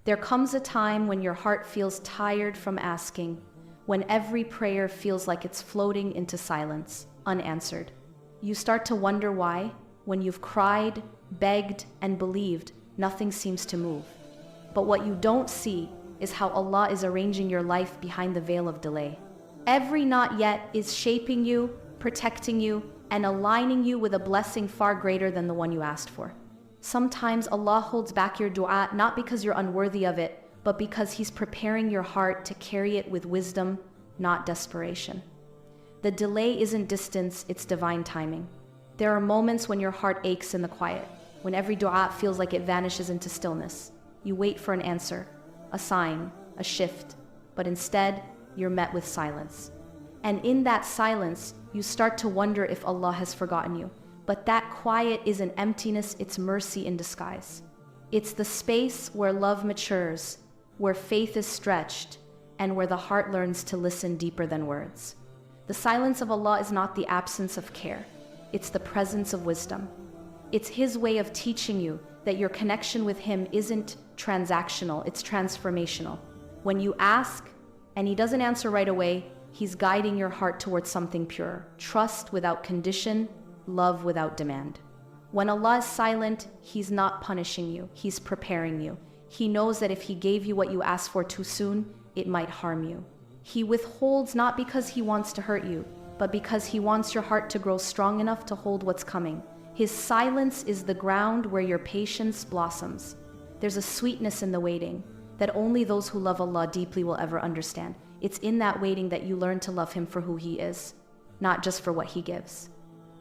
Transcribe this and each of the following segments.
There comes a time when your heart feels tired from asking, when every prayer feels like it's floating into silence, unanswered. You start to wonder why, when you've cried, begged, and believed, nothing seems to move. But what you don't see is how Allah is arranging your life behind the veil of delay. Every not yet is shaping you, protecting you, and aligning you with a blessing far greater than the one you asked for. Sometimes Allah holds back your dua not because you're unworthy of it, but because He's preparing your heart to carry it with wisdom, not desperation. The delay isn't distance, it's divine timing. There are moments when your heart aches in the quiet, when every dua feels like it vanishes into stillness. You wait for an answer, a sign, a shift, but instead, you're met with silence. And in that silence, you start to wonder if Allah has forgotten you. But that quiet isn't emptiness, it's mercy in disguise. It's the space where love matures, where faith is stretched, and where the heart learns to listen deeper than words. The silence of Allah is not the absence of care, it's the presence of wisdom. It's His way of teaching you that your connection with Him isn't transactional, it's transformational. When you ask, and He doesn't answer right away, He's guiding your heart towards something pure, trust without condition, love without demand. When Allah is silent, He's not punishing you, He's preparing you. He knows that if He gave you what you asked for too soon, it might harm you. He withholds not because He wants to hurt you, but because He wants your heart to grow strong enough to hold what's coming. His silence is the ground where your patience blossoms. There's a sweetness in the waiting that only those who love Allah deeply will ever understand. It's in that waiting that you learn to love Him for who He is, not just for what He gives.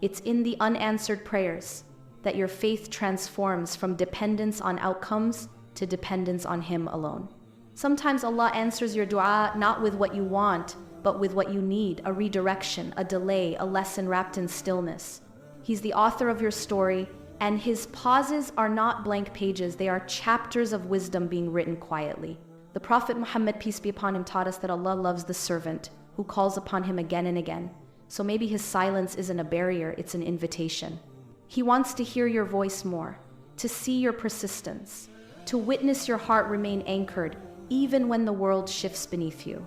It's in the unanswered prayers that your faith transforms from dependence on outcomes to dependence on Him alone. Sometimes Allah answers your dua not with what you want, but with what you need, a redirection, a delay, a lesson wrapped in stillness. He's the author of your story, and His pauses are not blank pages, they are chapters of wisdom being written quietly. The Prophet Muhammad, peace be upon him, taught us that Allah loves the servant who calls upon Him again and again. So maybe His silence isn't a barrier, it's an invitation. He wants to hear your voice more, to see your persistence, to witness your heart remain anchored even when the world shifts beneath you.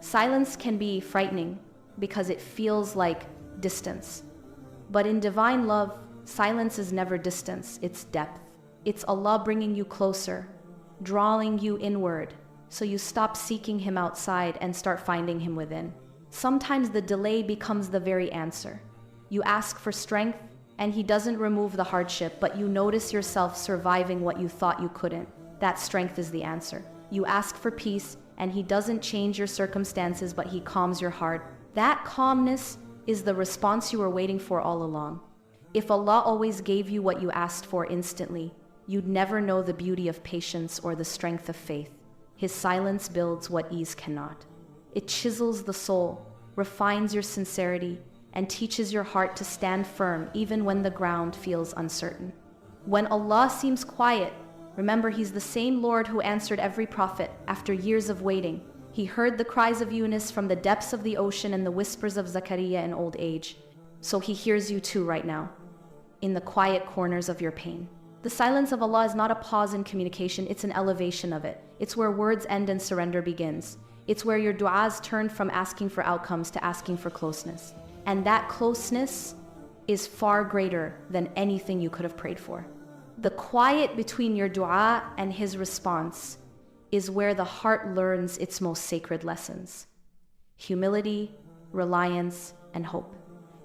Silence can be frightening because it feels like distance. But in divine love, silence is never distance, it's depth. It's Allah bringing you closer, drawing you inward, so you stop seeking Him outside and start finding Him within. Sometimes the delay becomes the very answer. You ask for strength, and He doesn't remove the hardship, but you notice yourself surviving what you thought you couldn't. That strength is the answer. You ask for peace, and He doesn't change your circumstances, but He calms your heart. That calmness is the response you were waiting for all along. If Allah always gave you what you asked for instantly, you'd never know the beauty of patience or the strength of faith. His silence builds what ease cannot. It chisels the soul, refines your sincerity, and teaches your heart to stand firm even when the ground feels uncertain. When Allah seems quiet, remember He's the same Lord who answered every prophet after years of waiting. He heard the cries of Yunus from the depths of the ocean and the whispers of Zakaria in old age. So He hears you too right now, in the quiet corners of your pain. The silence of Allah is not a pause in communication, it's an elevation of it. It's where words end and surrender begins. It's where your du'as turn from asking for outcomes to asking for closeness. And that closeness is far greater than anything you could have prayed for. The quiet between your du'a and His response is where the heart learns its most sacred lessons: humility, reliance, and hope.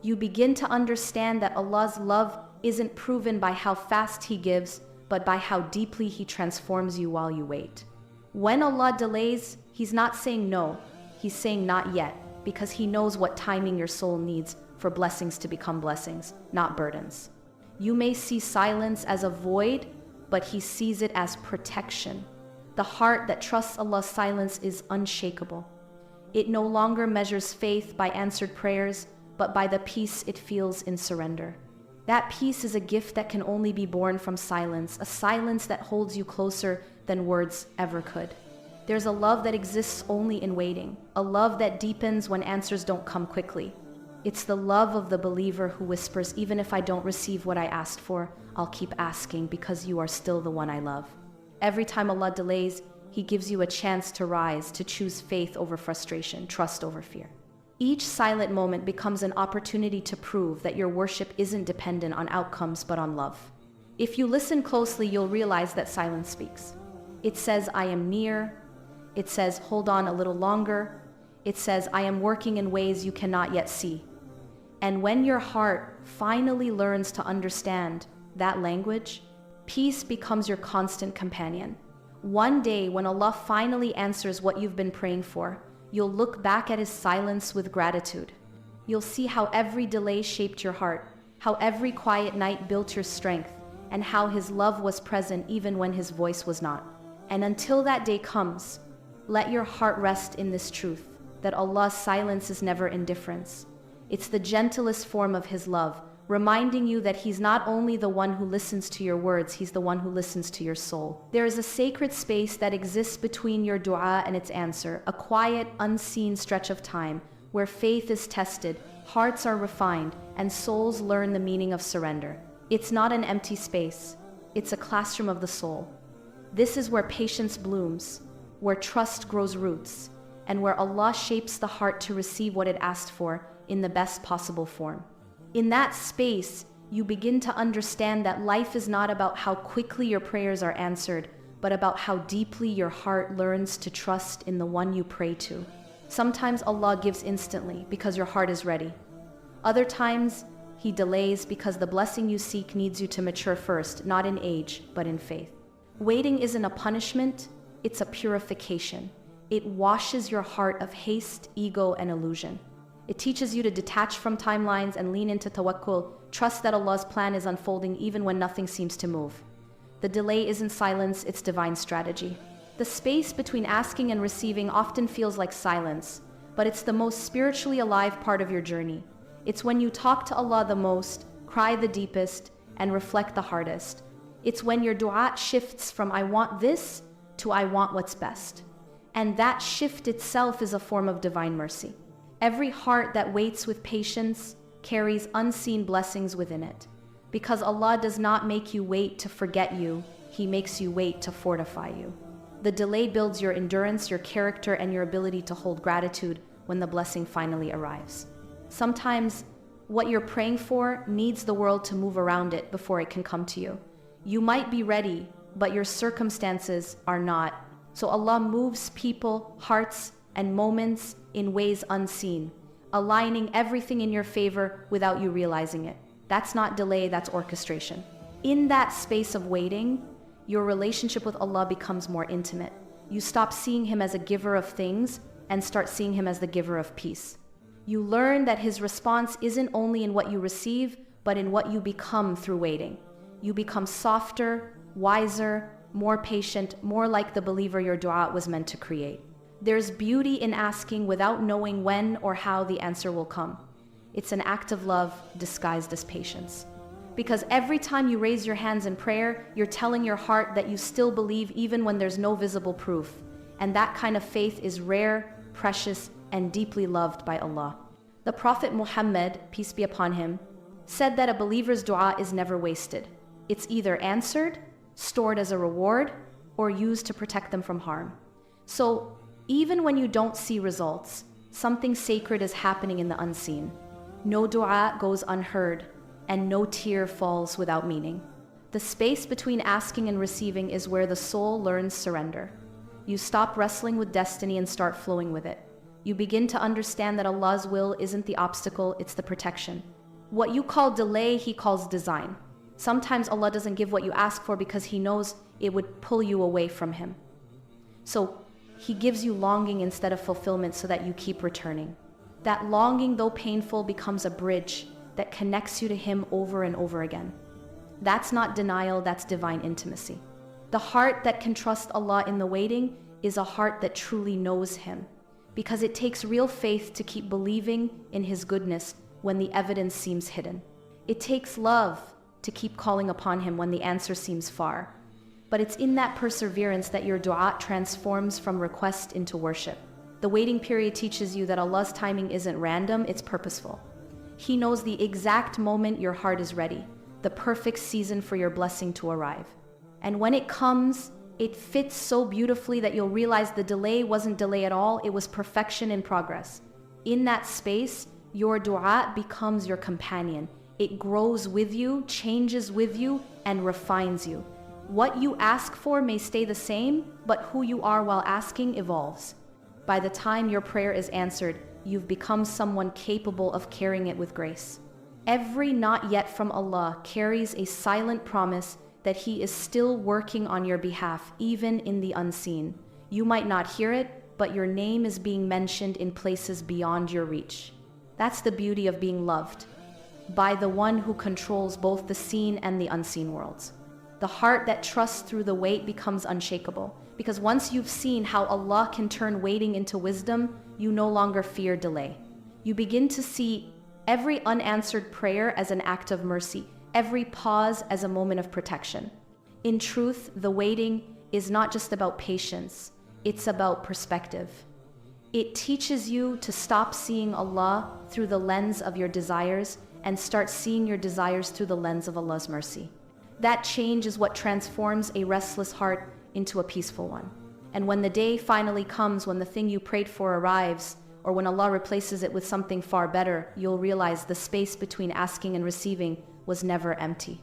You begin to understand that Allah's love isn't proven by how fast He gives, but by how deeply He transforms you while you wait. When Allah delays, He's not saying no, He's saying not yet, because He knows what timing your soul needs for blessings to become blessings, not burdens. You may see silence as a void, but He sees it as protection. The heart that trusts Allah's silence is unshakable. It no longer measures faith by answered prayers, but by the peace it feels in surrender. That peace is a gift that can only be born from silence, a silence that holds you closer than words ever could. There's a love that exists only in waiting, a love that deepens when answers don't come quickly. It's the love of the believer who whispers, even if I don't receive what I asked for, I'll keep asking because you are still the one I love. Every time Allah delays, He gives you a chance to rise, to choose faith over frustration, trust over fear. Each silent moment becomes an opportunity to prove that your worship isn't dependent on outcomes but on love. If you listen closely, you'll realize that silence speaks. It says, I am near. It says, hold on a little longer. It says, I am working in ways you cannot yet see. And when your heart finally learns to understand that language, peace becomes your constant companion. One day, when Allah finally answers what you've been praying for, you'll look back at His silence with gratitude. You'll see how every delay shaped your heart, how every quiet night built your strength, and how His love was present even when His voice was not. And until that day comes, let your heart rest in this truth, that Allah's silence is never indifference. It's the gentlest form of His love, reminding you that He's not only the one who listens to your words, He's the one who listens to your soul. There is a sacred space that exists between your dua and its answer, a quiet, unseen stretch of time where faith is tested, hearts are refined, and souls learn the meaning of surrender. It's not an empty space, it's a classroom of the soul. This is where patience blooms, where trust grows roots, and where Allah shapes the heart to receive what it asked for in the best possible form. In that space, you begin to understand that life is not about how quickly your prayers are answered, but about how deeply your heart learns to trust in the one you pray to. Sometimes Allah gives instantly because your heart is ready. Other times, He delays because the blessing you seek needs you to mature first, not in age, but in faith. Waiting isn't a punishment, it's a purification. It washes your heart of haste, ego, and illusion. It teaches you to detach from timelines and lean into tawakkul, trust that Allah's plan is unfolding even when nothing seems to move. The delay isn't silence, it's divine strategy. The space between asking and receiving often feels like silence, but it's the most spiritually alive part of your journey. It's when you talk to Allah the most, cry the deepest, and reflect the hardest. It's when your dua shifts from I want this to I want what's best. And that shift itself is a form of divine mercy. Every heart that waits with patience carries unseen blessings within it. Because Allah does not make you wait to forget you, He makes you wait to fortify you. The delay builds your endurance, your character, and your ability to hold gratitude when the blessing finally arrives. Sometimes, what you're praying for needs the world to move around it before it can come to you. You might be ready, but your circumstances are not. So Allah moves people, hearts, and moments in ways unseen, aligning everything in your favor without you realizing it. That's not delay, that's orchestration. In that space of waiting, your relationship with Allah becomes more intimate. You stop seeing Him as a giver of things and start seeing Him as the giver of peace. You learn that His response isn't only in what you receive, but in what you become through waiting. You become softer, wiser, more patient, more like the believer your dua was meant to create. There's beauty in asking without knowing when or how the answer will come. It's an act of love disguised as patience. Because every time you raise your hands in prayer, you're telling your heart that you still believe even when there's no visible proof. And that kind of faith is rare, precious, and deeply loved by Allah. The Prophet Muhammad, peace be upon him, said that a believer's dua is never wasted. It's either answered, stored as a reward, or used to protect them from harm. So, even when you don't see results, something sacred is happening in the unseen. No dua goes unheard, and no tear falls without meaning. The space between asking and receiving is where the soul learns surrender. You stop wrestling with destiny and start flowing with it. You begin to understand that Allah's will isn't the obstacle, it's the protection. What you call delay, He calls design. Sometimes Allah doesn't give what you ask for because He knows it would pull you away from Him. So He gives you longing instead of fulfillment so that you keep returning. That longing, though painful, becomes a bridge that connects you to Him over and over again. That's not denial, that's divine intimacy. The heart that can trust Allah in the waiting is a heart that truly knows Him, because it takes real faith to keep believing in His goodness when the evidence seems hidden. It takes love to keep calling upon Him when the answer seems far. But it's in that perseverance that your dua transforms from request into worship. The waiting period teaches you that Allah's timing isn't random, it's purposeful. He knows the exact moment your heart is ready, the perfect season for your blessing to arrive. And when it comes, It fits so beautifully that you'll realize the delay wasn't delay at all, it was perfection in progress. In that space, your dua becomes your companion. It grows with you, changes with you, and refines you. What you ask for may stay the same, but who you are while asking evolves. By the time your prayer is answered, you've become someone capable of carrying it with grace. Every not yet from Allah carries a silent promise that He is still working on your behalf, even in the unseen. You might not hear it, but your name is being mentioned in places beyond your reach. That's the beauty of being loved by the one who controls both the seen and the unseen worlds. The heart that trusts through the wait becomes unshakable, because once you've seen how Allah can turn waiting into wisdom, you no longer fear delay. You begin to see every unanswered prayer as an act of mercy, every pause as a moment of protection. In truth, the waiting is not just about patience, it's about perspective. It teaches you to stop seeing Allah through the lens of your desires and start seeing your desires through the lens of Allah's mercy. That change is what transforms a restless heart into a peaceful one. And when the day finally comes, when the thing you prayed for arrives, or when Allah replaces it with something far better, you'll realize the space between asking and receiving was never empty.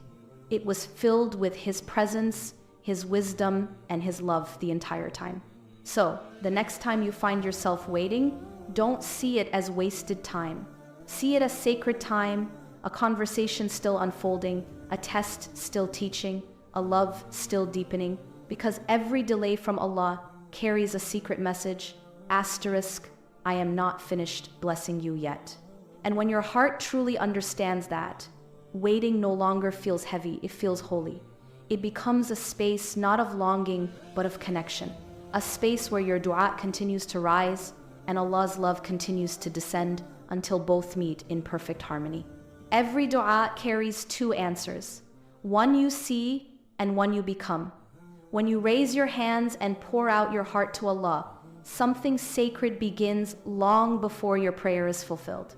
It was filled with His presence, His wisdom, and His love the entire time. So, the next time you find yourself waiting, don't see it as wasted time. See it as sacred time, a conversation still unfolding, a test still teaching, a love still deepening, because every delay from Allah carries a secret message, asterisk, I am not finished blessing you yet. And when your heart truly understands that, waiting no longer feels heavy, it feels holy. It becomes a space not of longing, but of connection. A space where your dua continues to rise and Allah's love continues to descend until both meet in perfect harmony. Every dua carries two answers, one you see and one you become. When you raise your hands and pour out your heart to Allah, something sacred begins long before your prayer is fulfilled.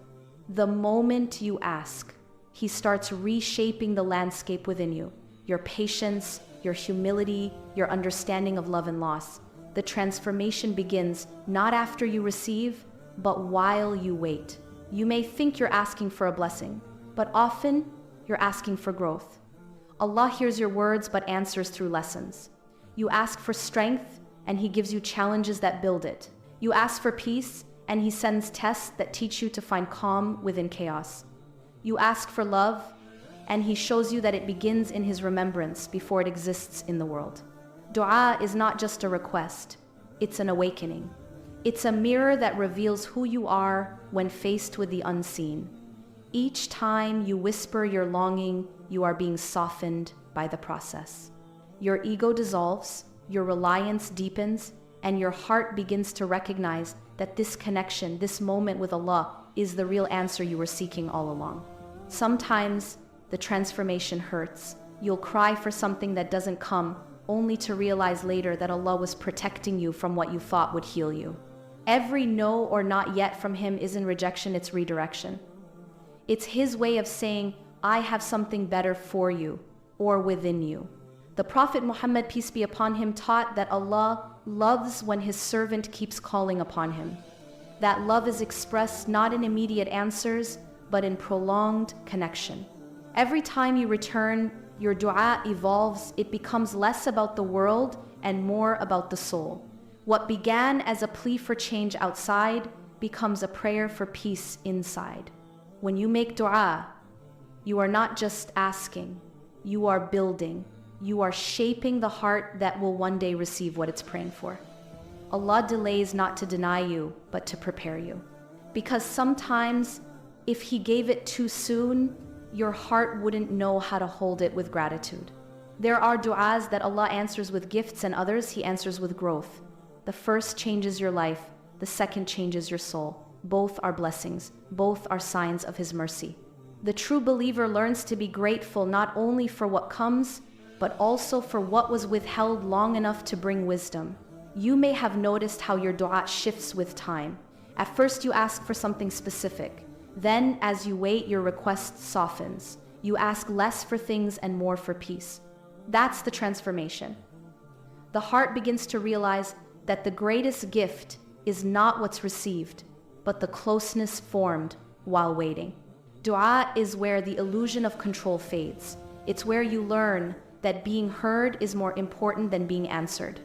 The moment you ask, He starts reshaping the landscape within you, your patience, your humility, your understanding of love and loss. The transformation begins not after you receive, but while you wait. You may think you're asking for a blessing, but often you're asking for growth. Allah hears your words but answers through lessons. You ask for strength and He gives you challenges that build it. You ask for peace and He sends tests that teach you to find calm within chaos. You ask for love and He shows you that it begins in His remembrance before it exists in the world. Dua is not just a request, it's an awakening. It's a mirror that reveals who you are when faced with the unseen. Each time you whisper your longing, you are being softened by the process. Your ego dissolves, your reliance deepens, and your heart begins to recognize that this connection, this moment with Allah, is the real answer you were seeking all along. Sometimes the transformation hurts. You'll cry for something that doesn't come, only to realize later that Allah was protecting you from what you thought would heal you. Every no or not yet from Him isn't rejection, it's redirection. It's His way of saying, I have something better for you or within you. The Prophet Muhammad, peace be upon him, taught that Allah loves when His servant keeps calling upon Him. That love is expressed not in immediate answers, but in prolonged connection. Every time you return, your dua evolves. It becomes less about the world and more about the soul. What began as a plea for change outside becomes a prayer for peace inside. When you make dua, you are not just asking, you are building. You are shaping the heart that will one day receive what it's praying for. Allah delays not to deny you, but to prepare you. Because sometimes, if He gave it too soon, your heart wouldn't know how to hold it with gratitude. There are du'as that Allah answers with gifts and others He answers with growth. The first changes your life, the second changes your soul. Both are blessings, both are signs of His mercy. The true believer learns to be grateful not only for what comes, but also for what was withheld long enough to bring wisdom. You may have noticed how your dua shifts with time. At first you ask for something specific. Then, as you wait, your request softens. You ask less for things and more for peace. That's the transformation. The heart begins to realize that the greatest gift is not what's received, but the closeness formed while waiting. Dua is where the illusion of control fades. It's where you learn that being heard is more important than being answered.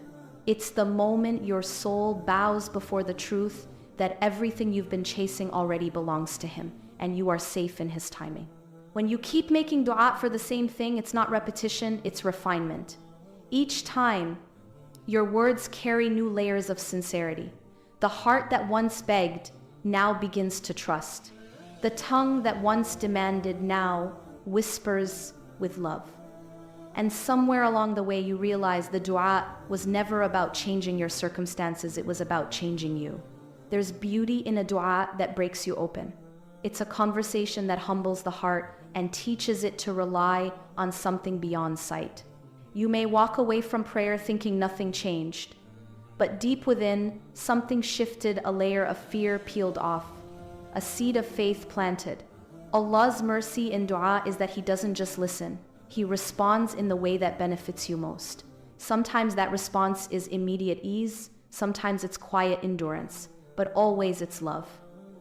It's the moment your soul bows before the truth that everything you've been chasing already belongs to Him, and you are safe in His timing. When you keep making dua for the same thing, it's not repetition, it's refinement. Each time, your words carry new layers of sincerity. The heart that once begged now begins to trust. The tongue that once demanded now whispers with love. And somewhere along the way you realize the dua was never about changing your circumstances, it was about changing you. There's beauty in a dua that breaks you open. It's a conversation that humbles the heart and teaches it to rely on something beyond sight. You may walk away from prayer thinking nothing changed, but deep within, something shifted, a layer of fear peeled off, a seed of faith planted. Allah's mercy in dua is that He doesn't just listen, He responds in the way that benefits you most. Sometimes that response is immediate ease, sometimes it's quiet endurance, but always it's love.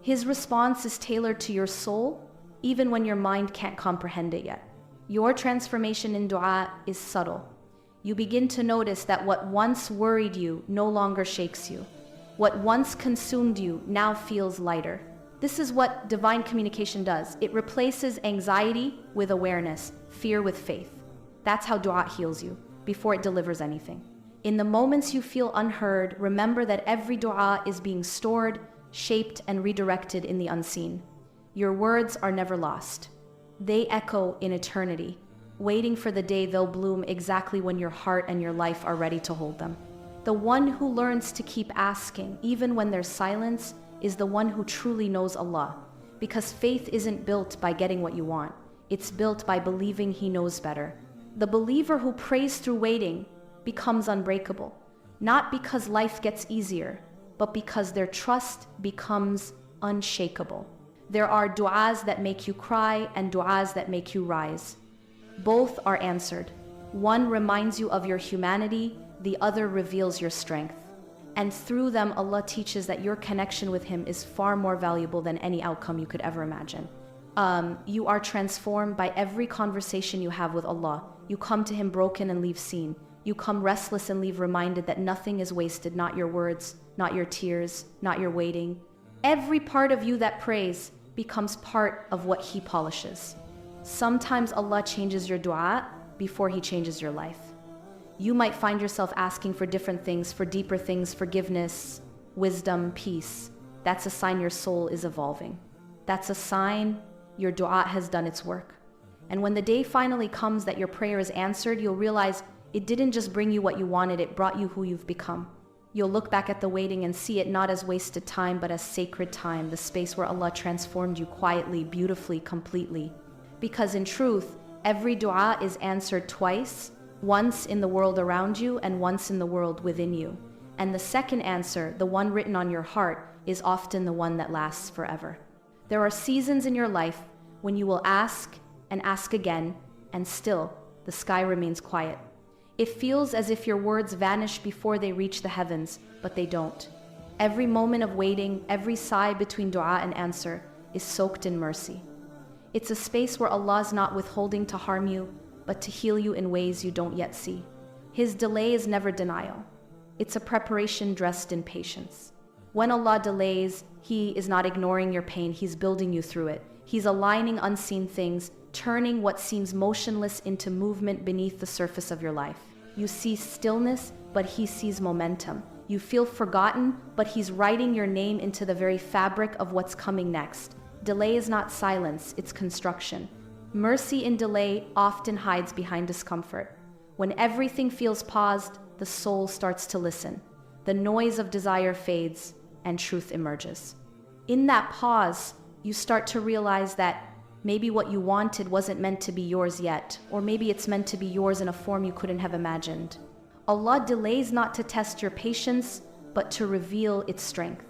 His response is tailored to your soul, even when your mind can't comprehend it yet. Your transformation in dua is subtle. You begin to notice that what once worried you no longer shakes you. What once consumed you now feels lighter. This is what divine communication does. It replaces anxiety with awareness, fear with faith. That's how dua heals you, before it delivers anything. In the moments you feel unheard, remember that every dua is being stored, shaped, and redirected in the unseen. Your words are never lost. They echo in eternity, waiting for the day they'll bloom exactly when your heart and your life are ready to hold them. The one who learns to keep asking, even when there's silence, is the one who truly knows Allah. Because faith isn't built by getting what you want. It's built by believing He knows better. The believer who prays through waiting becomes unbreakable, not because life gets easier, but because their trust becomes unshakable. There are du'as that make you cry and du'as that make you rise. Both are answered. One reminds you of your humanity, the other reveals your strength. And through them, Allah teaches that your connection with Him is far more valuable than any outcome you could ever imagine. You are transformed by every conversation you have with Allah. You come to Him broken and leave seen. You come restless and leave reminded that nothing is wasted, not your words, not your tears, not your waiting. Every part of you that prays becomes part of what He polishes. Sometimes Allah changes your dua before He changes your life. You might find yourself asking for different things, for deeper things, forgiveness, wisdom, peace. That's a sign your soul is evolving. That's a sign your dua has done its work. And when the day finally comes that your prayer is answered, you'll realize it didn't just bring you what you wanted, it brought you who you've become. You'll look back at the waiting and see it not as wasted time, but as sacred time, the space where Allah transformed you quietly, beautifully, completely. Because in truth, every dua is answered twice, once in the world around you and once in the world within you. And the second answer, the one written on your heart, is often the one that lasts forever. There are seasons in your life when you will ask and ask again, and still the sky remains quiet. It feels as if your words vanish before they reach the heavens, but they don't. Every moment of waiting, every sigh between dua and answer is soaked in mercy. It's a space where Allah is not withholding to harm you, but to heal you in ways you don't yet see. His delay is never denial. It's a preparation dressed in patience. When Allah delays, He is not ignoring your pain, He's building you through it. He's aligning unseen things, turning what seems motionless into movement beneath the surface of your life. You see stillness, but He sees momentum. You feel forgotten, but He's writing your name into the very fabric of what's coming next. Delay is not silence, it's construction. Mercy in delay often hides behind discomfort. When everything feels paused, the soul starts to listen. The noise of desire fades, and truth emerges. In that pause, you start to realize that maybe what you wanted wasn't meant to be yours yet, or maybe it's meant to be yours in a form you couldn't have imagined. Allah delays not to test your patience, but to reveal its strength.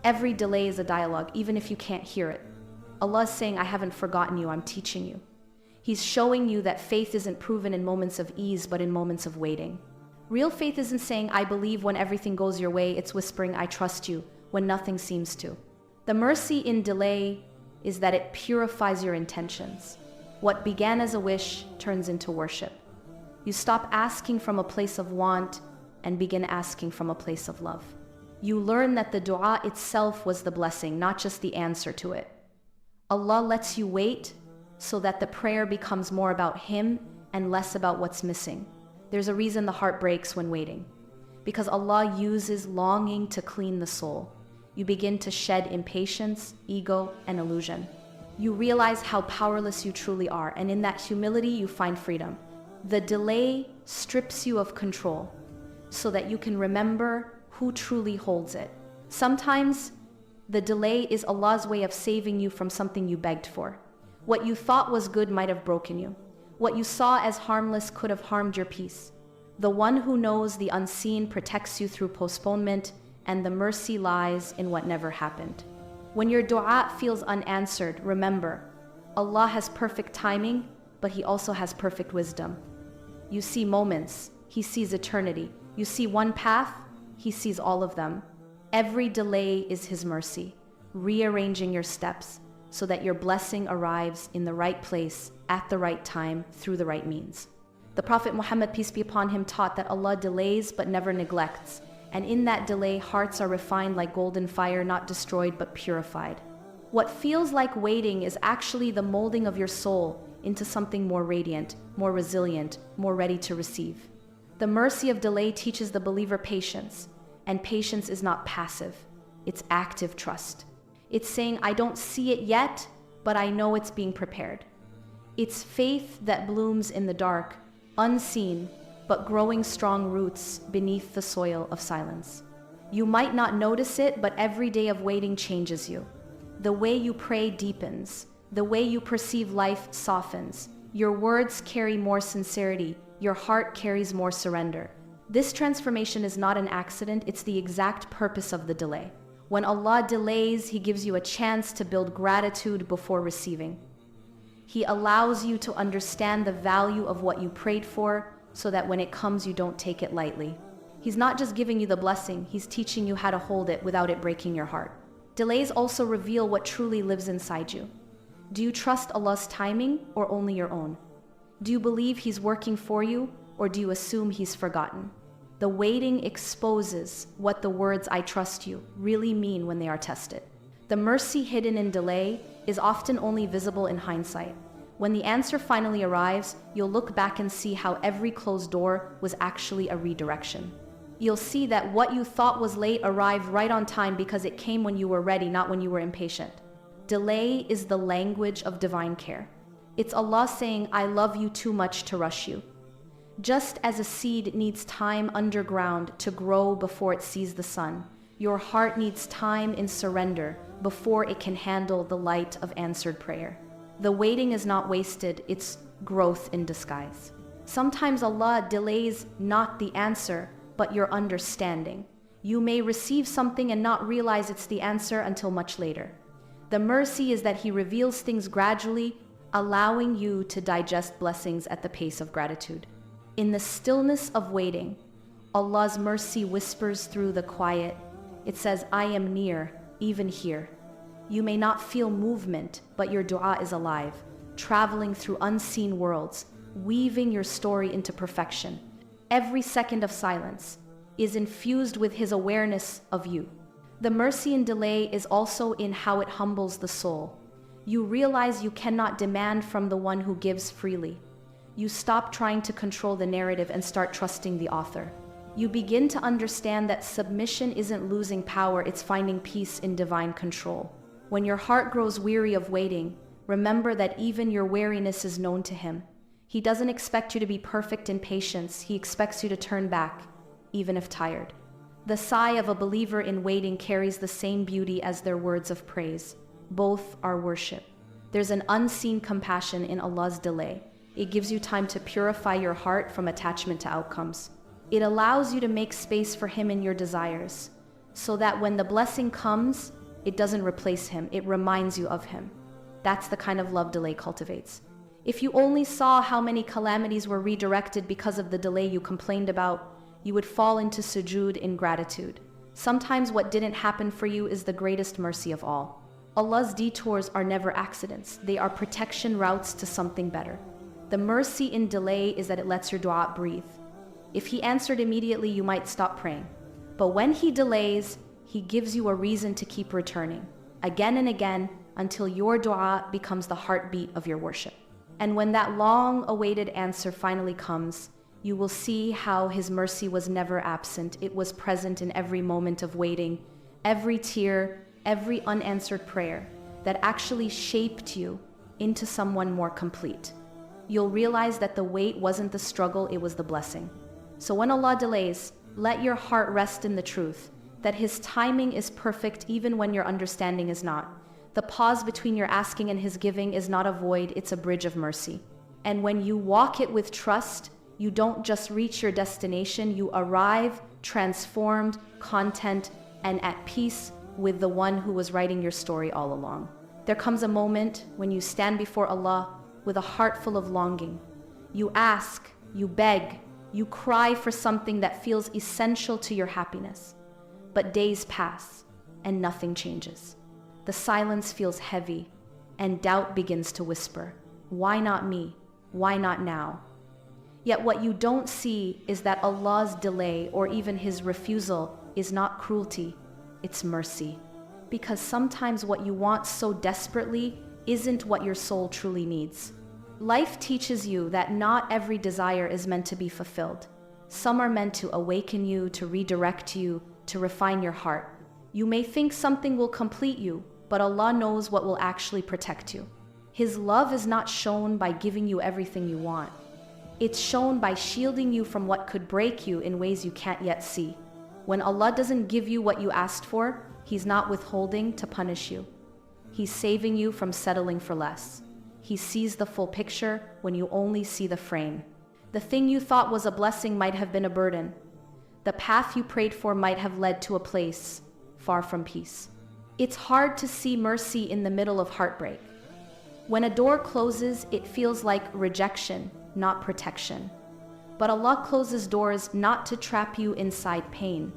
Every delay is a dialogue, even if you can't hear it. Allah is saying, I haven't forgotten you, I'm teaching you. He's showing you that faith isn't proven in moments of ease, but in moments of waiting. Real faith isn't saying, I believe when everything goes your way. It's whispering, I trust you when nothing seems to. The mercy in delay is that it purifies your intentions. What began as a wish turns into worship. You stop asking from a place of want and begin asking from a place of love. You learn that the dua itself was the blessing, not just the answer to it. Allah lets you wait so that the prayer becomes more about Him and less about what's missing. There's a reason the heart breaks when waiting, because Allah uses longing to clean the soul. You begin to shed impatience, ego, and illusion. You realize how powerless you truly are, and in that humility you find freedom. The delay strips you of control so that you can remember who truly holds it. Sometimes the delay is Allah's way of saving you from something you begged for. What you thought was good might have broken you. What you saw as harmless could have harmed your peace. The one who knows the unseen protects you through postponement, and the mercy lies in what never happened. When your dua feels unanswered, remember, Allah has perfect timing, but He also has perfect wisdom. You see moments, He sees eternity. You see one path, He sees all of them. Every delay is His mercy, rearranging your steps so that your blessing arrives in the right place, at the right time, through the right means. The Prophet Muhammad, peace be upon him, taught that Allah delays but never neglects, and in that delay, hearts are refined like golden fire, not destroyed but purified. What feels like waiting is actually the molding of your soul into something more radiant, more resilient, more ready to receive. The mercy of delay teaches the believer patience, and patience is not passive, it's active trust. It's saying, I don't see it yet, but I know it's being prepared. It's faith that blooms in the dark, unseen, but growing strong roots beneath the soil of silence. You might not notice it, but every day of waiting changes you. The way you pray deepens. The way you perceive life softens. Your words carry more sincerity. Your heart carries more surrender. This transformation is not an accident, it's the exact purpose of the delay. When Allah delays, He gives you a chance to build gratitude before receiving. He allows you to understand the value of what you prayed for, so that when it comes, you don't take it lightly. He's not just giving you the blessing, He's teaching you how to hold it without it breaking your heart. Delays also reveal what truly lives inside you. Do you trust Allah's timing or only your own? Do you believe He's working for you, or do you assume He's forgotten? The waiting exposes what the words "I trust you" really mean when they are tested. The mercy hidden in delay is often only visible in hindsight. When the answer finally arrives, you'll look back and see how every closed door was actually a redirection. You'll see that what you thought was late arrived right on time because it came when you were ready, not when you were impatient. Delay is the language of divine care. It's Allah saying, I love you too much to rush you. Just as a seed needs time underground to grow before it sees the sun, your heart needs time in surrender before it can handle the light of answered prayer. The waiting is not wasted, it's growth in disguise. Sometimes Allah delays not the answer, but your understanding. You may receive something and not realize it's the answer until much later. The mercy is that He reveals things gradually, allowing you to digest blessings at the pace of gratitude. In the stillness of waiting, Allah's mercy whispers through the quiet. It says, I am near, even here. You may not feel movement, but your dua is alive, traveling through unseen worlds, weaving your story into perfection. Every second of silence is infused with His awareness of you. The mercy in delay is also in how it humbles the soul. You realize you cannot demand from the one who gives freely. You stop trying to control the narrative and start trusting the author. You begin to understand that submission isn't losing power, it's finding peace in divine control. When your heart grows weary of waiting, remember that even your weariness is known to Him. He doesn't expect you to be perfect in patience, He expects you to turn back, even if tired. The sigh of a believer in waiting carries the same beauty as their words of praise. Both are worship. There's an unseen compassion in Allah's delay. It gives you time to purify your heart from attachment to outcomes. It allows you to make space for Him in your desires, so that when the blessing comes, it doesn't replace Him, it reminds you of Him. That's the kind of love delay cultivates. If you only saw how many calamities were redirected because of the delay you complained about, you would fall into sujood in gratitude. Sometimes what didn't happen for you is the greatest mercy of all. Allah's detours are never accidents. They are protection routes to something better. The mercy in delay is that it lets your dua breathe. If He answered immediately, you might stop praying. But when He delays, He gives you a reason to keep returning, again and again, until your dua becomes the heartbeat of your worship. And when that long-awaited answer finally comes, you will see how His mercy was never absent. It was present in every moment of waiting, every tear, every unanswered prayer that actually shaped you into someone more complete. You'll realize that the wait wasn't the struggle, it was the blessing. So when Allah delays, let your heart rest in the truth that His timing is perfect even when your understanding is not. The pause between your asking and His giving is not a void, it's a bridge of mercy. And when you walk it with trust, you don't just reach your destination, you arrive transformed, content, and at peace with the one who was writing your story all along. There comes a moment when you stand before Allah with a heart full of longing. You ask, you beg, you cry for something that feels essential to your happiness. But days pass and nothing changes. The silence feels heavy and doubt begins to whisper, why not me? Why not now? Yet what you don't see is that Allah's delay or even His refusal is not cruelty, it's mercy. Because sometimes what you want so desperately isn't what your soul truly needs. Life teaches you that not every desire is meant to be fulfilled. Some are meant to awaken you, to redirect you, to refine your heart. You may think something will complete you, but Allah knows what will actually protect you. His love is not shown by giving you everything you want. It's shown by shielding you from what could break you in ways you can't yet see. When Allah doesn't give you what you asked for, He's not withholding to punish you. He's saving you from settling for less. He sees the full picture when you only see the frame. The thing you thought was a blessing might have been a burden. The path you prayed for might have led to a place far from peace. It's hard to see mercy in the middle of heartbreak. When a door closes, it feels like rejection, not protection. But Allah closes doors not to trap you inside pain,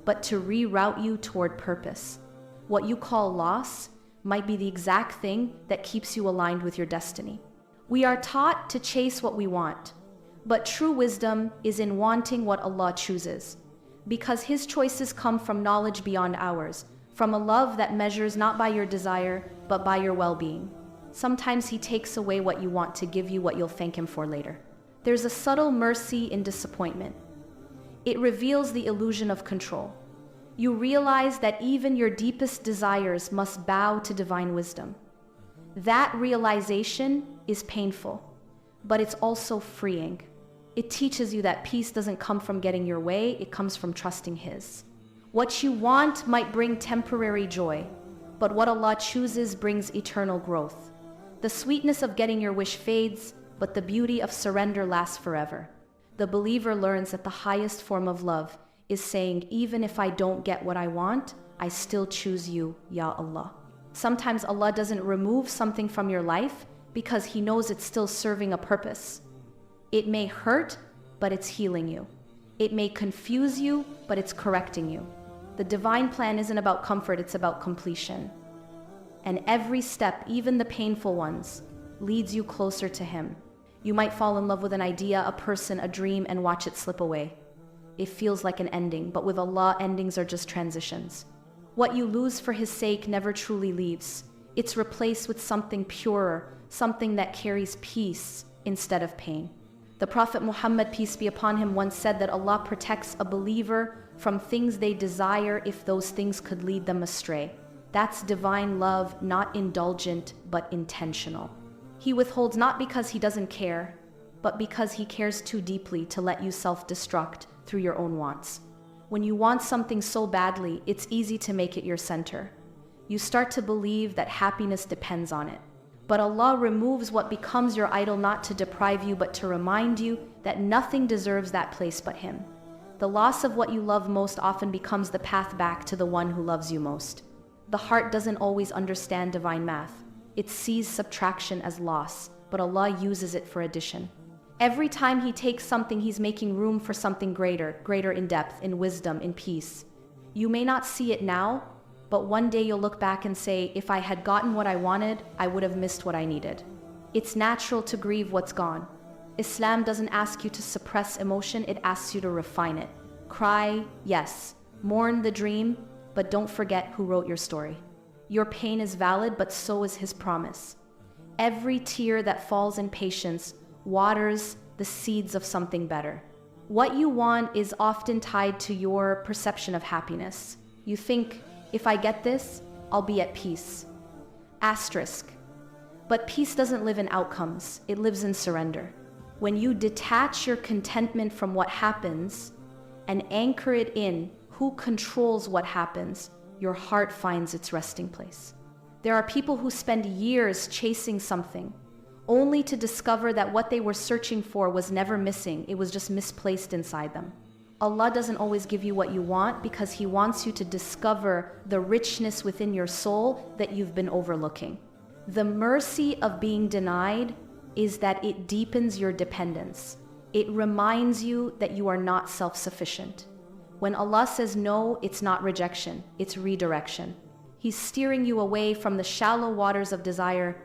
but to reroute you toward purpose. What you call loss might be the exact thing that keeps you aligned with your destiny. We are taught to chase what we want, but true wisdom is in wanting what Allah chooses, because His choices come from knowledge beyond ours, from a love that measures not by your desire, but by your well-being. Sometimes He takes away what you want to give you what you'll thank Him for later. There's a subtle mercy in disappointment. It reveals the illusion of control. You realize that even your deepest desires must bow to divine wisdom. That realization is painful, but it's also freeing. It teaches you that peace doesn't come from getting your way, it comes from trusting His. What you want might bring temporary joy, but what Allah chooses brings eternal growth. The sweetness of getting your wish fades, but the beauty of surrender lasts forever. The believer learns that the highest form of love is saying, even if I don't get what I want, I still choose you, Ya Allah. Sometimes Allah doesn't remove something from your life because He knows it's still serving a purpose. It may hurt, but it's healing you. It may confuse you, but it's correcting you. The divine plan isn't about comfort, it's about completion. And every step, even the painful ones, leads you closer to Him. You might fall in love with an idea, a person, a dream, and watch it slip away. It feels like an ending, but with Allah, endings are just transitions. What you lose for His sake never truly leaves. It's replaced with something purer, something that carries peace instead of pain. The Prophet Muhammad, peace be upon him, once said that Allah protects a believer from things they desire if those things could lead them astray. That's divine love, not indulgent, but intentional. He withholds not because He doesn't care, but because He cares too deeply to let you self-destruct through your own wants. When you want something so badly, it's easy to make it your center. You start to believe that happiness depends on it. But Allah removes what becomes your idol not to deprive you, but to remind you that nothing deserves that place but Him. The loss of what you love most often becomes the path back to the one who loves you most. The heart doesn't always understand divine math. It sees subtraction as loss, but Allah uses it for addition. Every time he takes something, he's making room for something greater in depth, in wisdom, in peace. You may not see it now, but one day you'll look back and say, if I had gotten what I wanted, I would have missed what I needed. It's natural to grieve what's gone. Islam doesn't ask you to suppress emotion, it asks you to refine it. Cry, yes. Mourn the dream, but don't forget who wrote your story. Your pain is valid, but so is his promise. Every tear that falls in patience waters the seeds of something better. What you want is often tied to your perception of happiness. You think, if I get this, I'll be at peace. Asterisk. But peace doesn't live in outcomes, it lives in surrender. When you detach your contentment from what happens and anchor it in who controls what happens, your heart finds its resting place. There are people who spend years chasing something, only to discover that what they were searching for was never missing, it was just misplaced inside them. Allah doesn't always give you what you want because He wants you to discover the richness within your soul that you've been overlooking. The mercy of being denied is that it deepens your dependence. It reminds you that you are not self-sufficient. When Allah says no, it's not rejection, it's redirection. He's steering you away from the shallow waters of desire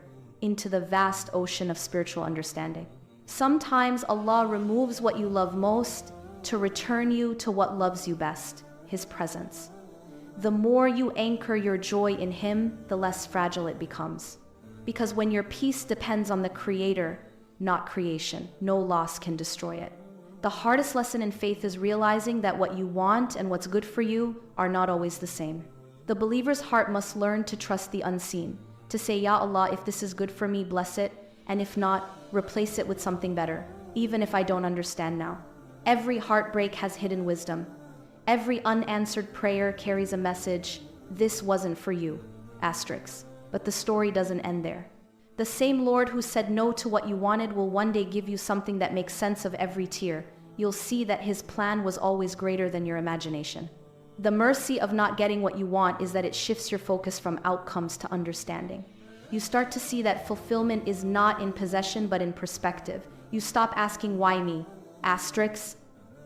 into the vast ocean of spiritual understanding. Sometimes Allah removes what you love most to return you to what loves you best, His presence. The more you anchor your joy in Him, the less fragile it becomes. Because when your peace depends on the Creator, not creation, no loss can destroy it. The hardest lesson in faith is realizing that what you want and what's good for you are not always the same. The believer's heart must learn to trust the unseen, to say, Ya Allah, if this is good for me, bless it, and if not, replace it with something better, even if I don't understand now. Every heartbreak has hidden wisdom. Every unanswered prayer carries a message, this wasn't for you, asterisk. But the story doesn't end there. The same Lord who said no to what you wanted will one day give you something that makes sense of every tear. You'll see that His plan was always greater than your imagination. The mercy of not getting what you want is that it shifts your focus from outcomes to understanding. You start to see that fulfillment is not in possession but in perspective. You stop asking, why me? Asterisk.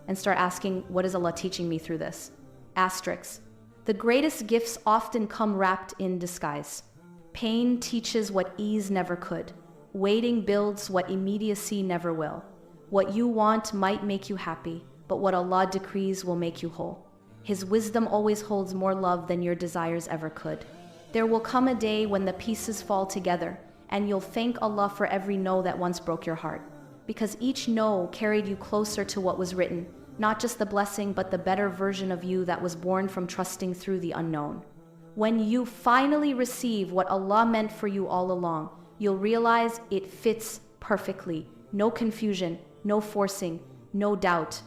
And start asking, what is Allah teaching me through this? Asterisk. The greatest gifts often come wrapped in disguise. Pain teaches what ease never could. Waiting builds what immediacy never will. What you want might make you happy, but what Allah decrees will make you whole. His wisdom always holds more love than your desires ever could. There will come a day when the pieces fall together, and you'll thank Allah for every no that once broke your heart. Because each no carried you closer to what was written, not just the blessing, but the better version of you that was born from trusting through the unknown. When you finally receive what Allah meant for you all along, you'll realize it fits perfectly. No confusion, no forcing, no doubt.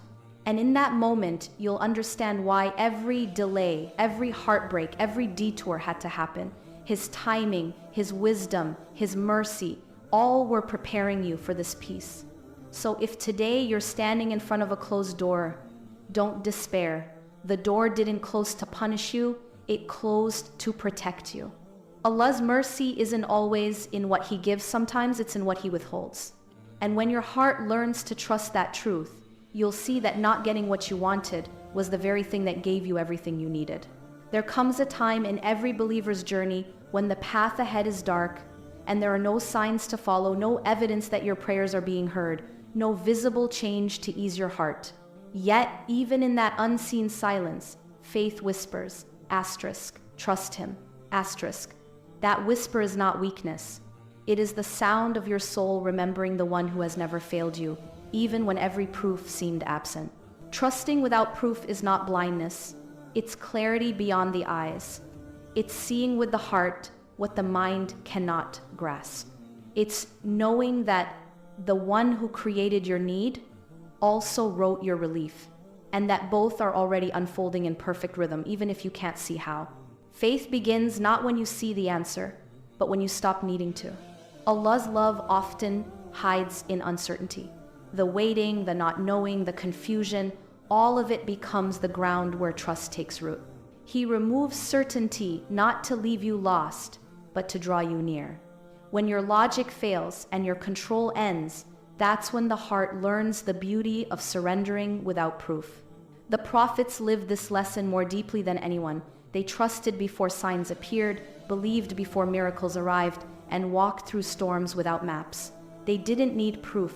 And in that moment, you'll understand why every delay, every heartbreak, every detour had to happen. His timing, His wisdom, His mercy, all were preparing you for this peace. So if today you're standing in front of a closed door, don't despair. The door didn't close to punish you, it closed to protect you. Allah's mercy isn't always in what He gives, sometimes it's in what He withholds. And when your heart learns to trust that truth, you'll see that not getting what you wanted was the very thing that gave you everything you needed. There comes a time in every believer's journey when the path ahead is dark and there are no signs to follow, no evidence that your prayers are being heard, no visible change to ease your heart. Yet, even in that unseen silence, faith whispers, asterisk, trust Him, asterisk. That whisper is not weakness. It is the sound of your soul remembering the one who has never failed you, even when every proof seemed absent. Trusting without proof is not blindness. It's clarity beyond the eyes. It's seeing with the heart what the mind cannot grasp. It's knowing that the one who created your need also wrote your relief, and that both are already unfolding in perfect rhythm, even if you can't see how. Faith begins not when you see the answer, but when you stop needing to. Allah's love often hides in uncertainty. The waiting, the not knowing, the confusion, all of it becomes the ground where trust takes root. He removes certainty not to leave you lost, but to draw you near. When your logic fails and your control ends, That's when the heart learns the beauty of surrendering without proof. The prophets lived this lesson more deeply than anyone. They trusted before signs appeared, believed before miracles arrived, and walked through storms without maps. They didn't need proof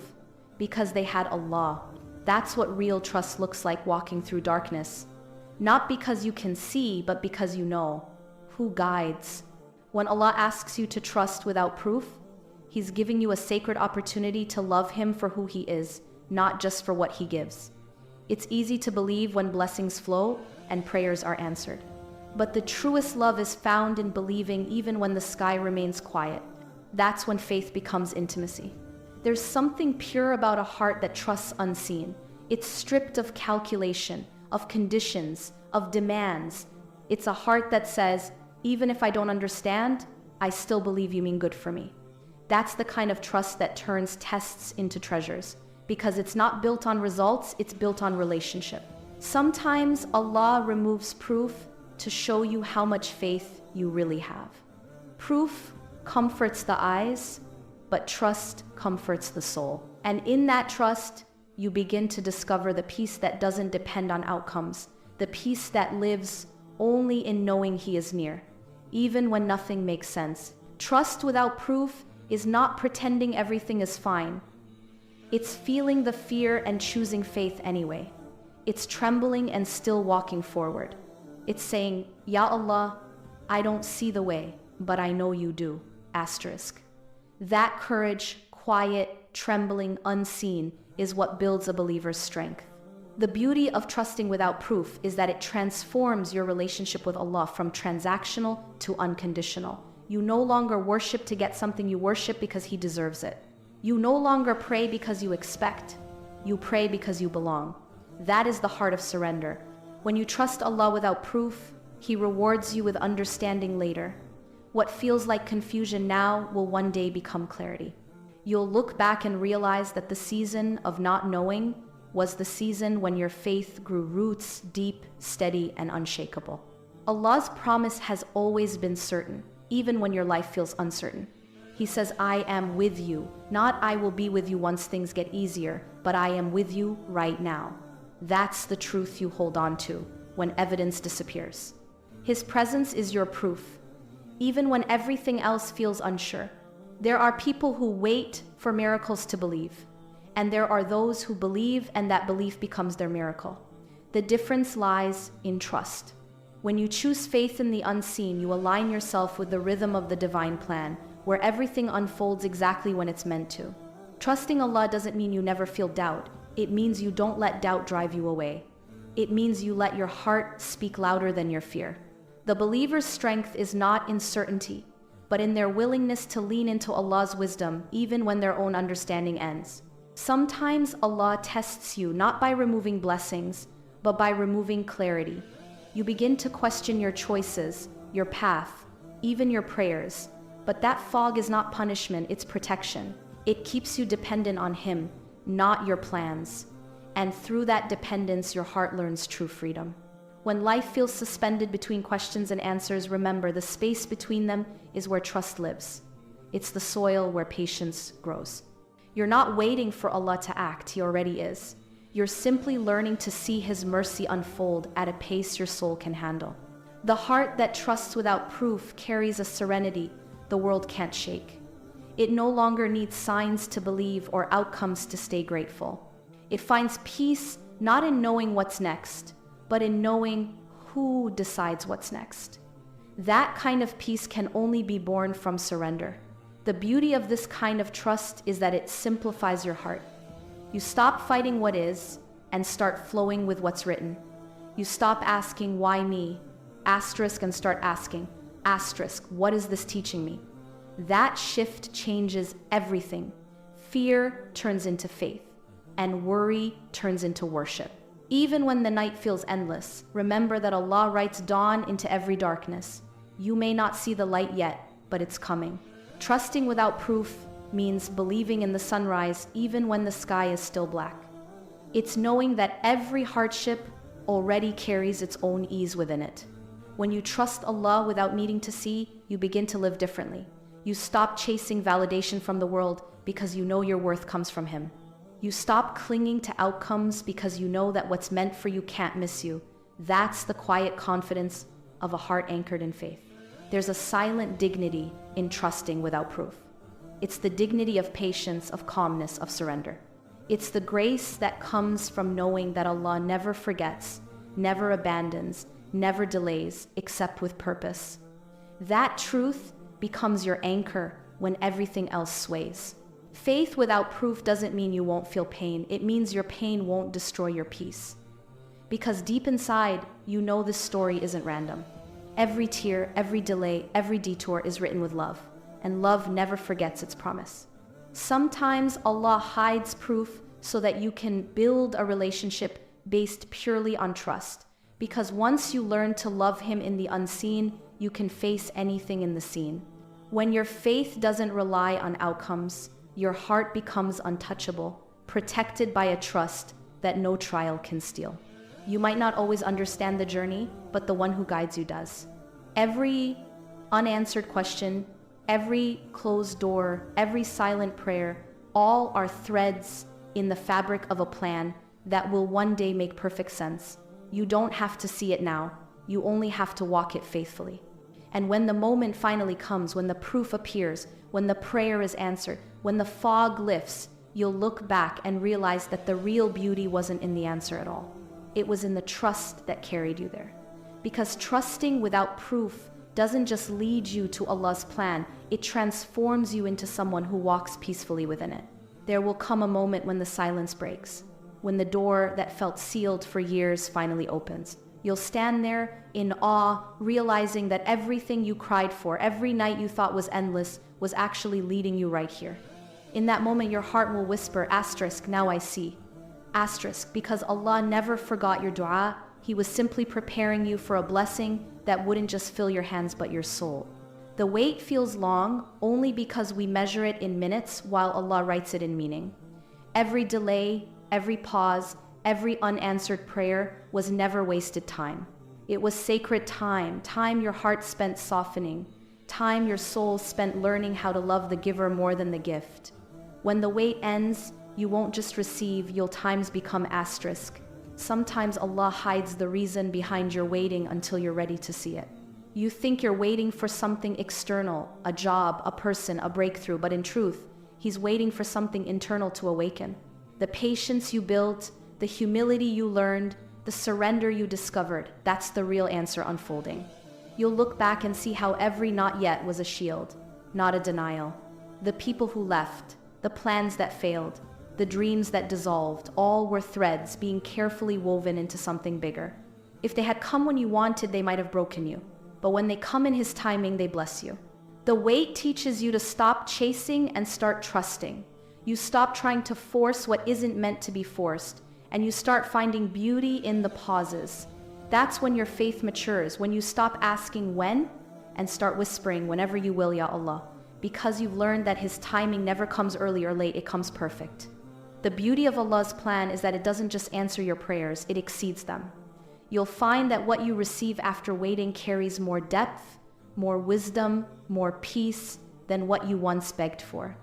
because they had Allah. That's what real trust looks like, walking through darkness. Not because you can see, but because you know who guides. When Allah asks you to trust without proof, He's giving you a sacred opportunity to love Him for who He is, not just for what He gives. It's easy to believe when blessings flow and prayers are answered. But the truest love is found in believing even when the sky remains quiet. That's when faith becomes intimacy. There's something pure about a heart that trusts unseen. It's stripped of calculation, of conditions, of demands. It's a heart that says, even if I don't understand, I still believe you mean good for me. That's the kind of trust that turns tests into treasures, because it's not built on results, it's built on relationship. Sometimes Allah removes proof to show you how much faith you really have. Proof comforts the eyes, but trust comforts the soul. And in that trust, you begin to discover the peace that doesn't depend on outcomes, the peace that lives only in knowing He is near, even when nothing makes sense. Trust without proof is not pretending everything is fine. It's feeling the fear and choosing faith anyway. It's trembling and still walking forward. It's saying, Ya Allah, I don't see the way, but I know you do. Asterisk. That courage, quiet, trembling, unseen, is what builds a believer's strength. The beauty of trusting without proof is that it transforms your relationship with Allah from transactional to unconditional. You no longer worship to get something, you worship because He deserves it. You no longer pray because you expect. You pray because you belong. That is the heart of surrender. When you trust Allah without proof, He rewards you with understanding later. What feels like confusion now will one day become clarity. You'll look back and realize that the season of not knowing was the season when your faith grew roots deep, steady, and unshakable. Allah's promise has always been certain, even when your life feels uncertain. He says, I am with you, not I will be with you once things get easier, but I am with you right now. That's the truth you hold on to when evidence disappears. His presence is your proof, even when everything else feels unsure. There are people who wait for miracles to believe, and there are those who believe and that belief becomes their miracle. The difference lies in trust. When you choose faith in the unseen, you align yourself with the rhythm of the divine plan, where everything unfolds exactly when it's meant to. Trusting Allah doesn't mean you never feel doubt. It means you don't let doubt drive you away. It means you let your heart speak louder than your fear. The believer's strength is not in certainty, but in their willingness to lean into Allah's wisdom even when their own understanding ends. Sometimes Allah tests you not by removing blessings, but by removing clarity. You begin to question your choices, your path, even your prayers. But that fog is not punishment, it's protection. It keeps you dependent on Him, not your plans. And through that dependence, your heart learns true freedom. When life feels suspended between questions and answers, remember the space between them is where trust lives. It's the soil where patience grows. You're not waiting for Allah to act, He already is. You're simply learning to see His mercy unfold at a pace your soul can handle. The heart that trusts without proof carries a serenity the world can't shake. It no longer needs signs to believe or outcomes to stay grateful. It finds peace not in knowing what's next, but in knowing who decides what's next. That kind of peace can only be born from surrender. The beauty of this kind of trust is that it simplifies your heart. You stop fighting what is and start flowing with what's written. You stop asking, why me? Asterisk, and start asking, asterisk, what is this teaching me? That shift changes everything. Fear turns into faith, and worry turns into worship. Even when the night feels endless, remember that Allah writes dawn into every darkness. You may not see the light yet, but it's coming. Trusting without proof means believing in the sunrise even when the sky is still black. It's knowing that every hardship already carries its own ease within it. When you trust Allah without needing to see, you begin to live differently. You stop chasing validation from the world because you know your worth comes from Him. You stop clinging to outcomes because you know that what's meant for you can't miss you. That's the quiet confidence of a heart anchored in faith. There's a silent dignity in trusting without proof. It's the dignity of patience, of calmness, of surrender. It's the grace that comes from knowing that Allah never forgets, never abandons, never delays, except with purpose. That truth becomes your anchor when everything else sways. Faith without proof doesn't mean you won't feel pain. It means your pain won't destroy your peace. Because deep inside, you know this story isn't random. Every tear, every delay, every detour is written with love, and love never forgets its promise. Sometimes Allah hides proof so that you can build a relationship based purely on trust. Because once you learn to love Him in the unseen, you can face anything in the seen. When your faith doesn't rely on outcomes, your heart becomes untouchable, protected by a trust that no trial can steal. You might not always understand the journey, but the one who guides you does. Every unanswered question, every closed door, every silent prayer, all are threads in the fabric of a plan that will one day make perfect sense. You don't have to see it now. You only have to walk it faithfully. And when the moment finally comes, when the proof appears, when the prayer is answered, when the fog lifts, you'll look back and realize that the real beauty wasn't in the answer at all. It was in the trust that carried you there. Because trusting without proof doesn't just lead you to Allah's plan, it transforms you into someone who walks peacefully within it. There will come a moment when the silence breaks, when the door that felt sealed for years finally opens. You'll stand there in awe, realizing that everything you cried for, every night you thought was endless, was actually leading you right here. In that moment, your heart will whisper, asterisk, now I see. Asterisk, because Allah never forgot your dua. He was simply preparing you for a blessing that wouldn't just fill your hands but your soul. The wait feels long only because we measure it in minutes while Allah writes it in meaning. Every delay, every pause, every unanswered prayer was never wasted time. It was sacred time, time your heart spent softening, time your soul spent learning how to love the giver more than the gift. When the wait ends, you won't just receive, you'll times become asterisk. Sometimes Allah hides the reason behind your waiting until you're ready to see it. You think you're waiting for something external, a job, a person, a breakthrough, but in truth, He's waiting for something internal to awaken. The patience you built, the humility you learned, the surrender you discovered, that's the real answer unfolding. You'll look back and see how every not yet was a shield, not a denial. The people who left, the plans that failed, the dreams that dissolved, all were threads being carefully woven into something bigger. If they had come when you wanted, they might have broken you. But when they come in His timing, they bless you. The wait teaches you to stop chasing and start trusting. You stop trying to force what isn't meant to be forced, and you start finding beauty in the pauses. That's when your faith matures, when you stop asking when and start whispering whenever you will, Ya Allah, because you've learned that His timing never comes early or late, it comes perfect. The beauty of Allah's plan is that it doesn't just answer your prayers, it exceeds them. You'll find that what you receive after waiting carries more depth, more wisdom, more peace than what you once begged for.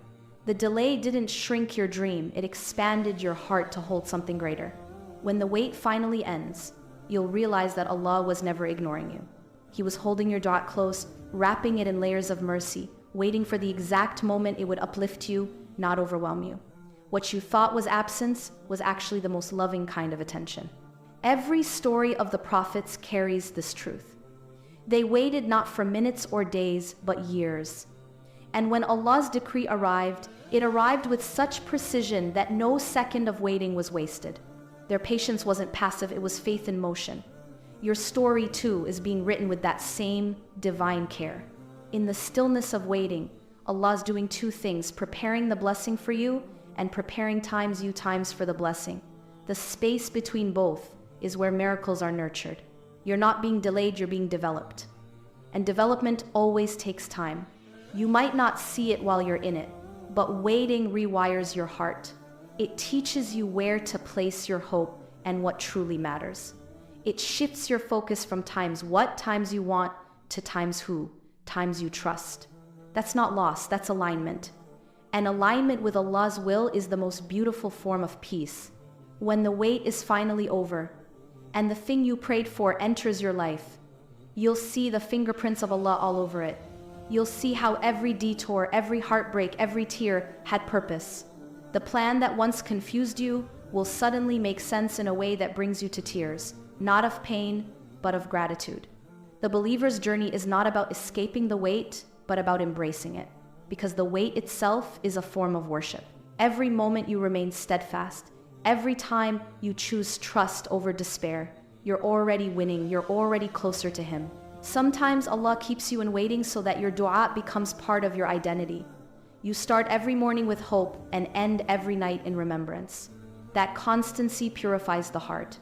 The delay didn't shrink your dream, it expanded your heart to hold something greater. When the wait finally ends, you'll realize that Allah was never ignoring you. He was holding your dua close, wrapping it in layers of mercy, waiting for the exact moment it would uplift you, not overwhelm you. What you thought was absence was actually the most loving kind of attention. Every story of the prophets carries this truth. They waited not for minutes or days, but years. And when Allah's decree arrived, it arrived with such precision that no second of waiting was wasted. Their patience wasn't passive, it was faith in motion. Your story, too, is being written with that same divine care. In the stillness of waiting, Allah's doing two things, preparing the blessing for you and preparing you times for the blessing. The space between both is where miracles are nurtured. You're not being delayed, you're being developed. And development always takes time. You might not see it while you're in it, but waiting rewires your heart. It teaches you where to place your hope and what truly matters. It shifts your focus from times what, times you want, to times who, times you trust. That's not loss, that's alignment. And alignment with Allah's will is the most beautiful form of peace. When the wait is finally over, and the thing you prayed for enters your life, you'll see the fingerprints of Allah all over it. You'll see how every detour, every heartbreak, every tear had purpose. The plan that once confused you will suddenly make sense in a way that brings you to tears, not of pain, but of gratitude. The believer's journey is not about escaping the wait, but about embracing it, because the wait itself is a form of worship. Every moment you remain steadfast, every time you choose trust over despair, you're already winning, you're already closer to Him. Sometimes Allah keeps you in waiting so that your dua becomes part of your identity. You start every morning with hope and end every night in remembrance. That constancy purifies the heart.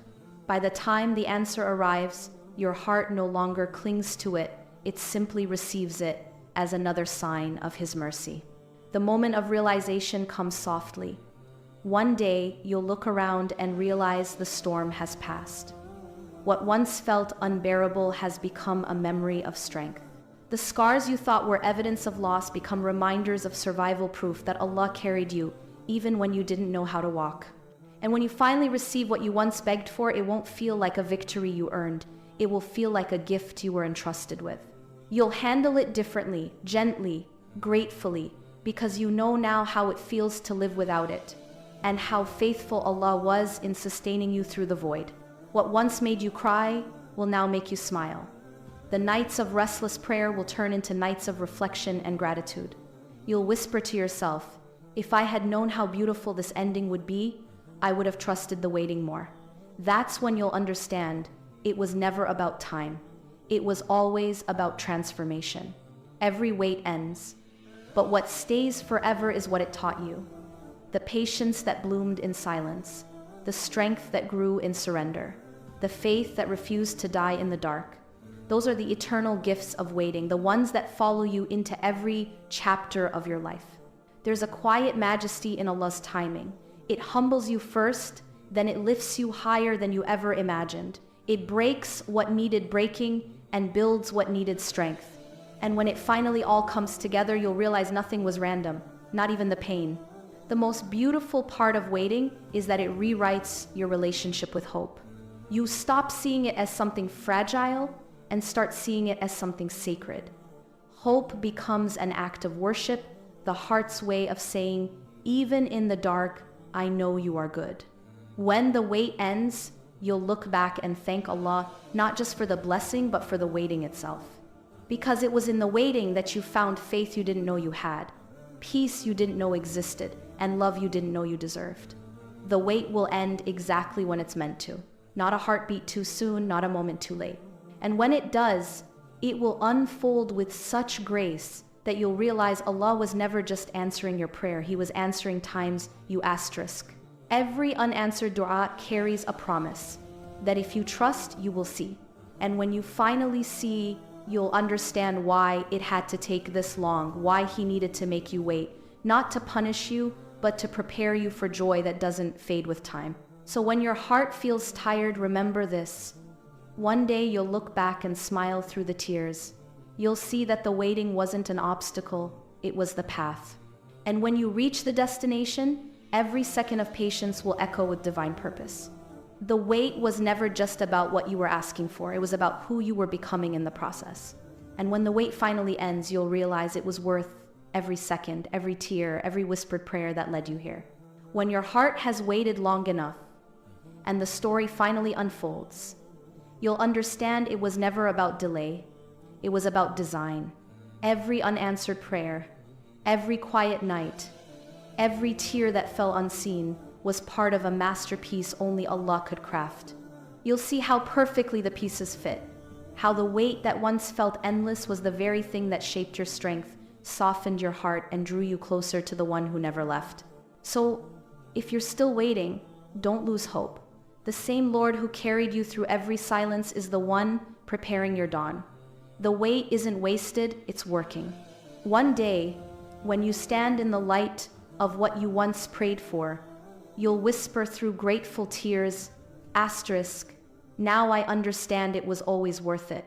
By the time the answer arrives, your heart no longer clings to it, it simply receives it as another sign of His mercy. The moment of realization comes softly. One day, you'll look around and realize the storm has passed. What once felt unbearable has become a memory of strength. The scars you thought were evidence of loss become reminders of survival proof that Allah carried you, even when you didn't know how to walk. And when you finally receive what you once begged for, it won't feel like a victory you earned. It will feel like a gift you were entrusted with. You'll handle it differently, gently, gratefully, because you know now how it feels to live without it, and how faithful Allah was in sustaining you through the void. What once made you cry will now make you smile. The nights of restless prayer will turn into nights of reflection and gratitude. You'll whisper to yourself, if I had known how beautiful this ending would be, I would have trusted the waiting more. That's when you'll understand it was never about time. It was always about transformation. Every wait ends, but what stays forever is what it taught you. The patience that bloomed in silence, the strength that grew in surrender, the faith that refused to die in the dark. Those are the eternal gifts of waiting, the ones that follow you into every chapter of your life. There's a quiet majesty in Allah's timing. It humbles you first, then it lifts you higher than you ever imagined. It breaks what needed breaking and builds what needed strength. And when it finally all comes together, you'll realize nothing was random, not even the pain. The most beautiful part of waiting is that it rewrites your relationship with hope. You stop seeing it as something fragile and start seeing it as something sacred. Hope becomes an act of worship, the heart's way of saying, even in the dark, I know you are good. When the wait ends, you'll look back and thank Allah, not just for the blessing, but for the waiting itself. Because it was in the waiting that you found faith you didn't know you had, peace you didn't know existed, and love you didn't know you deserved. The wait will end exactly when it's meant to. Not a heartbeat too soon, not a moment too late. And when it does, it will unfold with such grace that you'll realize Allah was never just answering your prayer, He was answering times you asterisk. Every unanswered dua carries a promise that if you trust, you will see. And when you finally see, you'll understand why it had to take this long, why He needed to make you wait, not to punish you, but to prepare you for joy that doesn't fade with time. So when your heart feels tired, remember this. One day you'll look back and smile through the tears. You'll see that the waiting wasn't an obstacle, it was the path. And when you reach the destination, every second of patience will echo with divine purpose. The wait was never just about what you were asking for, it was about who you were becoming in the process. And when the wait finally ends, you'll realize it was worth every second, every tear, every whispered prayer that led you here. When your heart has waited long enough, and the story finally unfolds, you'll understand it was never about delay, it was about design. Every unanswered prayer, every quiet night, every tear that fell unseen was part of a masterpiece only Allah could craft. You'll see how perfectly the pieces fit, how the weight that once felt endless was the very thing that shaped your strength, softened your heart, and drew you closer to the one who never left. So, if you're still waiting, don't lose hope. The same Lord who carried you through every silence is the one preparing your dawn. The wait isn't wasted, it's working. One day, when you stand in the light of what you once prayed for, you'll whisper through grateful tears, asterisk, now I understand it was always worth it.